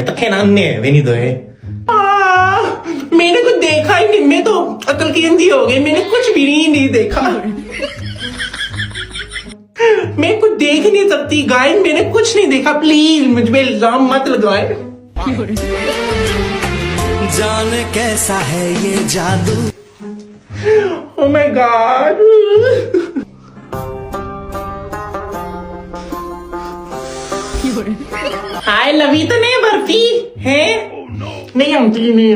तखे ना अन्य भी नहीं दोए। मैंने कुछ देखा ही नहीं, मैं तो अकल की अंधी हो गई, मैंने कुछ भी नहीं देखा। मैं कुछ देख नहीं सकती गाय, मैंने कुछ नहीं देखा, प्लीज मुझ पे इल्जाम मत लगाए। जान कैसा है ये जादू। Oh my God। हाय लवी तो नहीं बर्फी है नहीं आती नहीं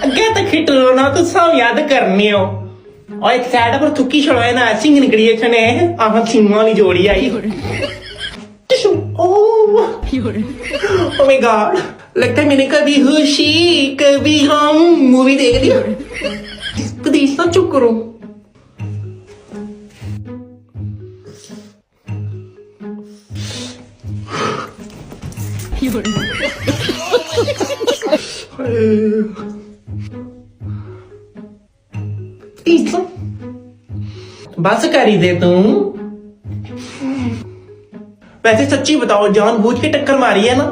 अगे तक हिट ना तो सब याद करने हो और एक साइड पर थुक्की छड़वाए ना सिंग निकली है छने आह सिंगों वाली जोड़ी आई। ओह माय गॉड, लगता है मैंने कभी खुशी कभी हम मूवी देख लिया। प्लीज ना चुप करो। बस करी दे तुम। वैसे सच्ची बताओ, जानबूझ के टक्कर मारी है ना?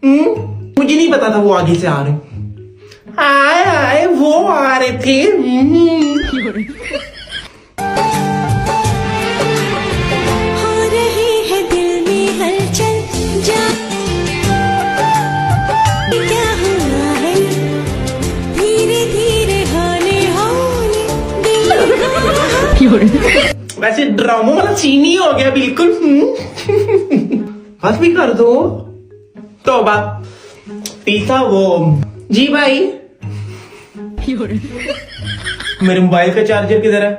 मुझे नहीं पता था वो आगे से आ रहे। हाय हाय वो आ रहे थे। हो रही है दिल में हलचल, जा क्या हुआ है, धीरे धीरे होने होने वैसे ड्रामो वाला सीन ही हो गया बिल्कुल। बस भी कर दो तो बात पीसा वो। जी भाई मेरे मोबाइल का चार्जर किधर है?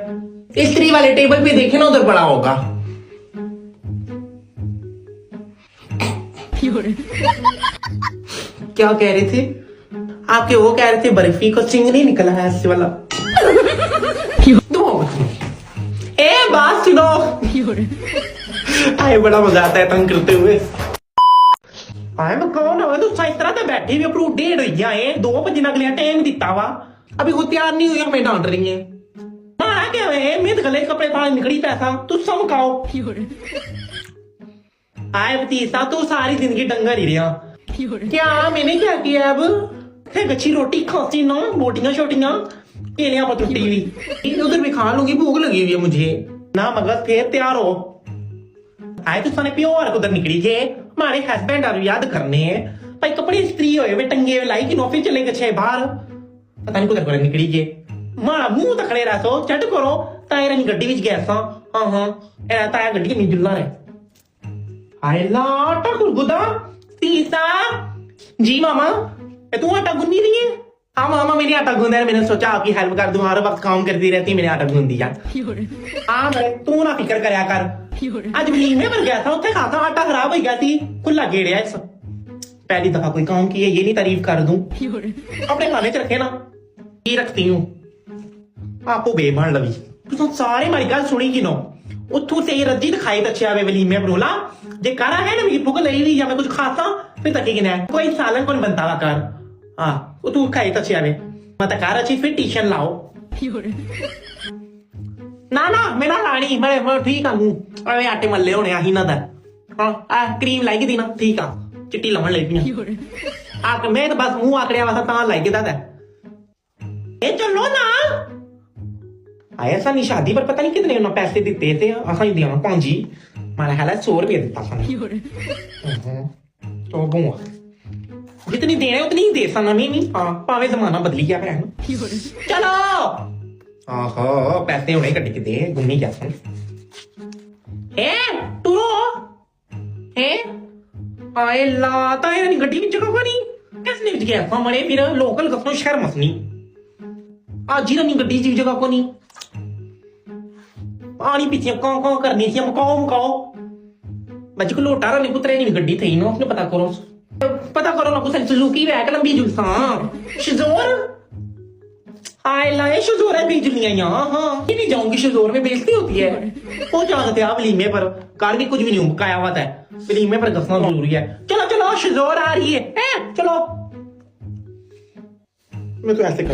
इस्त्री वाले टेबल पे देखे ना, उधर पड़ा होगा। क्या कह रहे थे आपके? वो कह रहे थे बर्फी को सिंग नहीं निकला है ऐसे वाला। ए बात सुनो। आए बड़ा मजा आता है तंग करते हुए। आए मैं कौन हो? तू इस तरह से बैठी हुई अपरू 1:30 हो गया है, 2 बजे अगले टाइम दिता वा, अभी वो तैयार नहीं हुई, मैं डांट रही है। मारा क्या है? मैं तो गले कपड़े पाने निकली पैसा तू समकाओ। आए भतीसा तू सारी जिंदगी डंगर ही रहा। क्या मैंने क्या किया? अब अच्छी रोटी खांसी ना, बोटियां छोटियां केलियां पर टूटी हुई उधर भी खा लूंगी, भूख लगी हुई है मुझे ना। मगर फिर तैयार हो। आए तो साने प्यो और उधर निकली जे हमारे हस्बैंड और याद करने भाई कपड़े इस्त्री होए वे टंगे लाई कि ऑफिस चले गए बाहर, पता नहीं कुधर निकली जे मारा मुंह तो खड़े रहो चट करो तायरा नी गड्डी विच गया सा। हां ए ताया गड्डी नहीं जुल्ला रे। हाय लाटा गुरगुदा तीसा जी मामा ए तू आटा गुन्नी रही है? हाँ मामा मेरी आटा गूंदा है, मैंने सोचा आपकी हेल्प कर दूं, हर वक्त काम करती रहती मैंने आटा गूंद दिया। हाँ मेरे तू ना फिक्र करया कर। आज वलीमे पर गया था, उत्थे खाता आटा खराब हो गया थी, खुला गेड़िया इस पहली दफा कोई काम किया, ये नहीं तारीफ कर दूं। अपने खाने च रखे ना ये रखती हूँ आपको बेबन लवी। तू सारे हमारी गल सुनी कि नो उथू से रजी दिखाई अच्छे आवे वलीमे बरोला जे करा है ना मेरी भूख लगी हुई या मैं कुछ खाता फिर तकी कि कोई सालन कौन बनता वा कर। हाँ वो तू खाई अच्छे आवे मत कार अच्छी फिर ट्यूशन लाओ। ना ना मेरा लानी मैं ठीक हूँ, अरे आटे मल्ले होने आही ना दर। हाँ क्रीम लाएगी थी ना, ठीक है चिट्टी लमन लगी आप मैं तो बस मुंह आकड़िया वाला ता लाएगी दादा। ये चलो ना आया सा नहीं शादी पर पता नहीं कितने उन्होंने पैसे दिते थे, असा ही दिया 5 मारा ख्याल है 100 रुपये दिता सा तो बुआ जितनी देने उतनी ही दे सा ना नहीं। हाँ पावे जमाना बदली गया भैन। चलो आहो पैसे होने कटी के दे घूमनी क्या सन है टूरो है। आए लाता है नहीं गड्डी में जगह को नहीं किसने विच गया मरे फिर लोकल गफनो शहर मसनी आज जी नहीं गड्डी जी जगह को नहीं पानी पीछे कौन कौन करनी थी मकाओ मकाओ बच्चे को लोटा रहा नहीं पुत्रे नहीं गड्डी थी ना उसने पता करो ना कुछ सुजुकी वैक लंबी जुलसा शिजोर हाय लाए शिजोर है बिजलियां यहाँ। हाँ नहीं जाऊंगी शिजोर में बेइज्जती होती है वो जानते आप वलीमे पर कार भी कुछ भी नहीं मुकाया हुआ है, वलीमे पर घसना जरूरी है। चलो चलो शिजोर आ रही है चलो मैं तो ऐसे कर